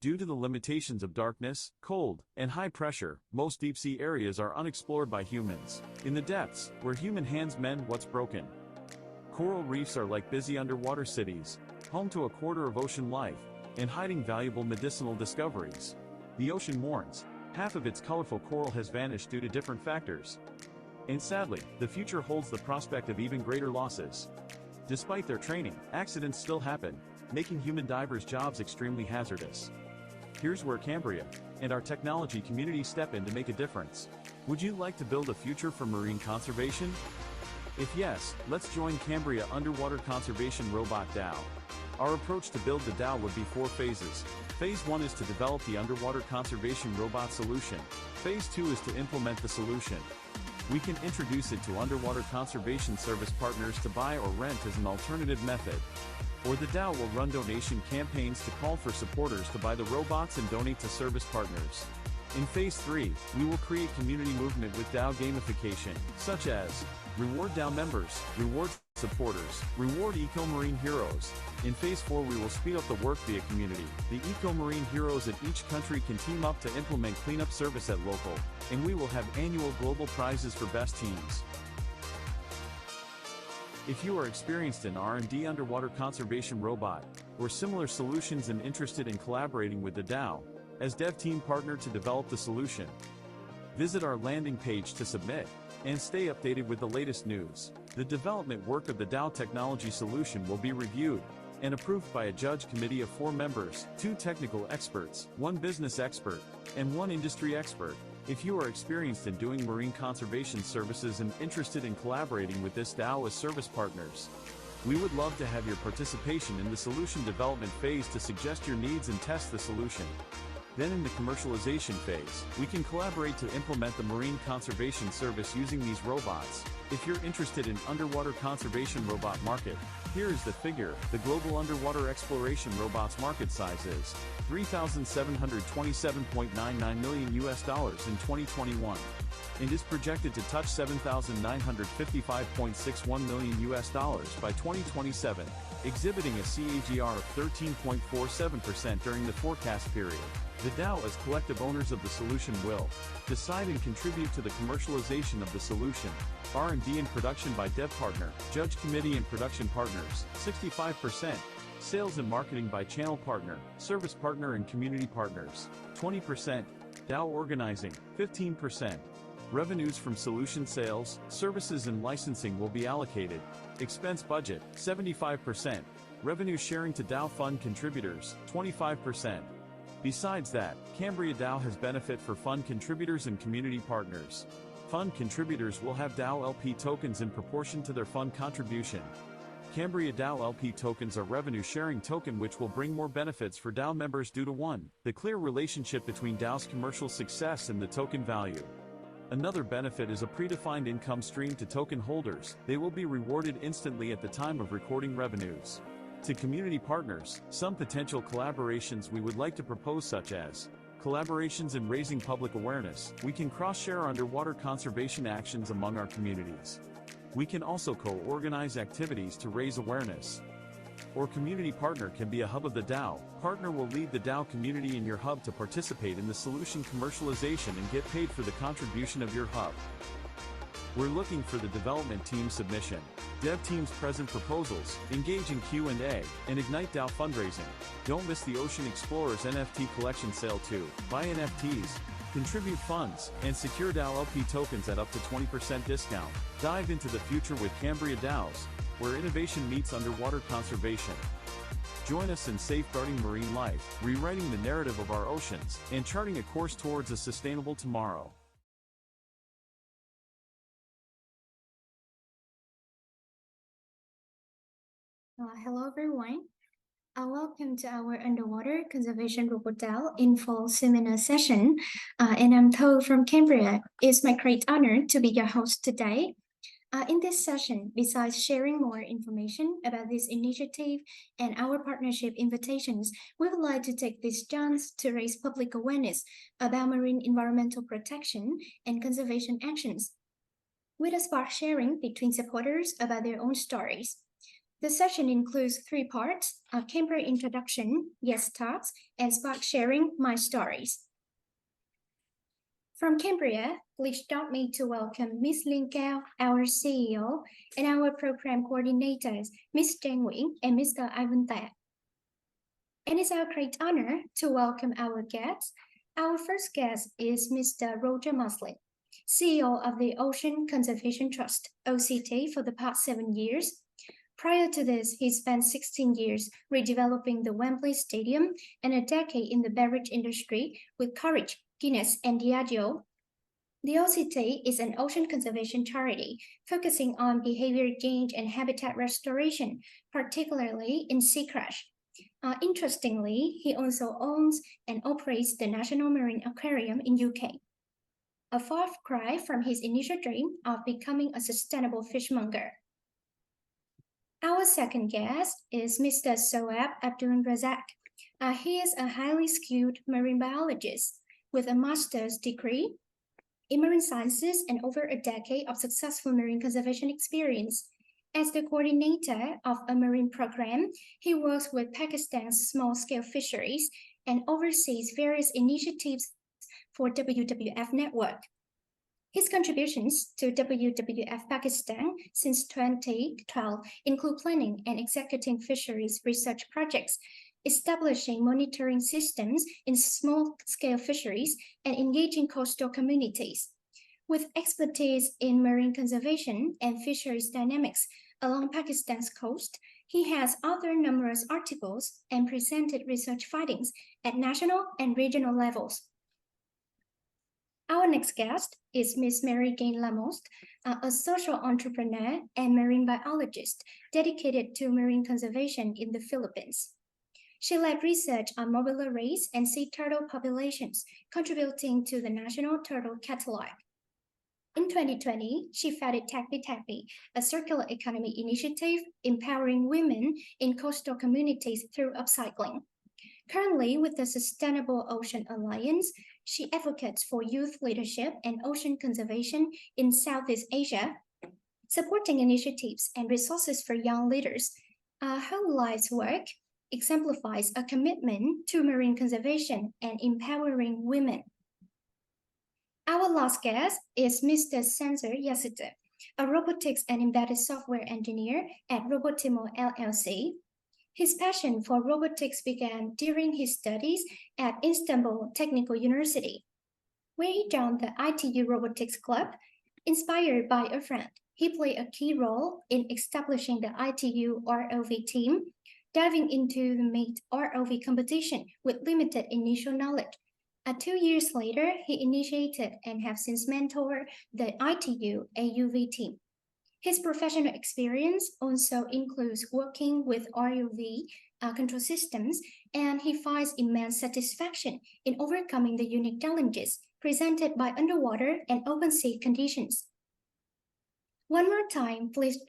Due to the limitations of darkness, cold, and high pressure, most deep-sea areas are unexplored by humans. In the depths, where human hands mend what's broken. Coral reefs are like busy underwater cities, home to a quarter of ocean life, and hiding valuable medicinal discoveries. The ocean mourns. Half of its colorful coral has vanished due to different factors. And sadly, the future holds the prospect of even greater losses. Despite their training, accidents still happen, making human divers' jobs extremely hazardous. Here's where Cambria and our technology community step in to make a difference. Would you like to build a future for marine conservation? If yes, let's join Cambria Underwater Conservation Robot DAO. Our approach to build the DAO would be 4 phases. Phase 1 is to develop the underwater conservation robot solution. Phase 2 is to implement the solution. We can introduce it to underwater conservation service partners to buy or rent as an alternative method. Or the DAO will run donation campaigns to call for supporters to buy the robots and donate to service partners. In Phase 3, we will create community movement with DAO gamification, such as reward DAO members, reward supporters, reward eco-marine heroes. In Phase 4 we will speed up the work via community. The eco-marine heroes in each country can team up to implement cleanup service at local, and we will have annual global prizes for best teams. If you are experienced in R&D underwater conservation robot, or similar solutions and interested in collaborating with the DAO, as dev team partner to develop the solution, visit our landing page to submit, and stay updated with the latest news. The development work of the DAO technology solution will be reviewed and approved by a judge committee of 4 members, 2 technical experts, 1 business expert, and 1 industry expert. If you are experienced in doing marine conservation services and interested in collaborating with this DAO as service partners, we would love to have your participation in the solution development phase to suggest your needs and test the solution. Then in the commercialization phase, we can collaborate to implement the marine conservation service using these robots. If you're interested in underwater conservation robot market, here is the figure. The global underwater exploration robots market size is $3,727.99 million in 2021 and is projected to touch $7,955.61 million by 2027, exhibiting a CAGR of 13.47% during the forecast period. The DAO as collective owners of the solution will decide and contribute to the commercialization of the solution. R&D and production by dev partner, judge committee and production partners, 65%. Sales and marketing by channel partner, service partner and community partners, 20%. DAO organizing, 15%. Revenues from solution sales, services and licensing will be allocated. Expense budget, 75%. Revenue sharing to DAO fund contributors, 25%. Besides that, Cambria DAO has benefit for fund contributors and community partners. Fund contributors will have DAO LP tokens in proportion to their fund contribution. Cambria DAO LP tokens are revenue sharing token which will bring more benefits for DAO members due to 1. The clear relationship between DAO's commercial success and the token value. Another benefit is a predefined income stream to token holders. They will be rewarded instantly at the time of recording revenues. To community partners, some potential collaborations we would like to propose such as collaborations in raising public awareness. We can cross-share underwater conservation actions among our communities. We can also co-organize activities to raise awareness. Or community partner can be a hub of the DAO. Partner will lead the DAO community in your hub to participate in the solution commercialization and get paid for the contribution of your hub. We're looking for the development team submission. Dev teams present proposals, engage in Q&A, and ignite DAO fundraising. Don't miss the Ocean Explorers NFT collection sale too. Buy NFTs, contribute funds, and secure DAO LP tokens at up to 20% discount. Dive into the future with Cambria DAOs, where innovation meets underwater conservation. Join us in safeguarding marine life, rewriting the narrative of our oceans, and charting a course towards a sustainable tomorrow. Hello everyone, welcome to our Underwater Conservation Robot DAO Info Seminar session, and I'm Tho from Cambria. It's my great honor to be your host today. In this session, besides sharing more information about this initiative and our partnership invitations, we would like to take this chance to raise public awareness about marine environmental protection and conservation actions, with a spark sharing between supporters about their own stories. The session includes 3 parts: a Cambria introduction, guest talks, and spark sharing my stories. From Cambria, please join me to welcome Ms. Linh Cao, our CEO, and our program coordinators, Ms. Trang Nguyễn and Mr. Ivan Tạ. And it's our great honor to welcome our guests. Our first guest is Mr. Roger Muslin, CEO of the Ocean Conservation Trust, OCT, for the past 7 years. Prior to this, he spent 16 years redeveloping the Wembley Stadium and a decade in the beverage industry with Courage, Guinness, and Diageo. The OCT is an ocean conservation charity focusing on behavior change and habitat restoration, particularly in sea crash. Interestingly, he also owns and operates the National Marine Aquarium in UK. A far cry from his initial dream of becoming a sustainable fishmonger. Our second guest is Mr. Soab Abdul Razak. He is a highly skilled marine biologist with a master's degree in marine sciences and over a decade of successful marine conservation experience. As the coordinator of a marine program, he works with Pakistan's small-scale fisheries and oversees various initiatives for WWF Network. His contributions to WWF Pakistan since 2012 include planning and executing fisheries research projects, establishing monitoring systems in small-scale fisheries, and engaging coastal communities. With expertise in marine conservation and fisheries dynamics along Pakistan's coast, he has authored numerous articles and presented research findings at national and regional levels. Our next guest is Ms. Mary Jane Lamost, a social entrepreneur and marine biologist dedicated to marine conservation in the Philippines. She led research on mobile rays and sea turtle populations, contributing to the National Turtle Catalog. In 2020, she founded Takbi Takbi, a circular economy initiative empowering women in coastal communities through upcycling. Currently, with the Sustainable Ocean Alliance, she advocates for youth leadership and ocean conservation in Southeast Asia, supporting initiatives and resources for young leaders. Her life's work exemplifies a commitment to marine conservation and empowering women. Our last guest is Mr. Sensor Yasite, a robotics and embedded software engineer at Robotimo LLC. His passion for robotics began during his studies at Istanbul Technical University, where he joined the ITU Robotics Club. Inspired by a friend, he played a key role in establishing the ITU ROV team, diving into the MATE ROV competition with limited initial knowledge. 2 years later, he initiated and have since mentored the ITU AUV team. His professional experience also includes working with ROV control systems, and he finds immense satisfaction in overcoming the unique challenges presented by underwater and open sea conditions. One more time, please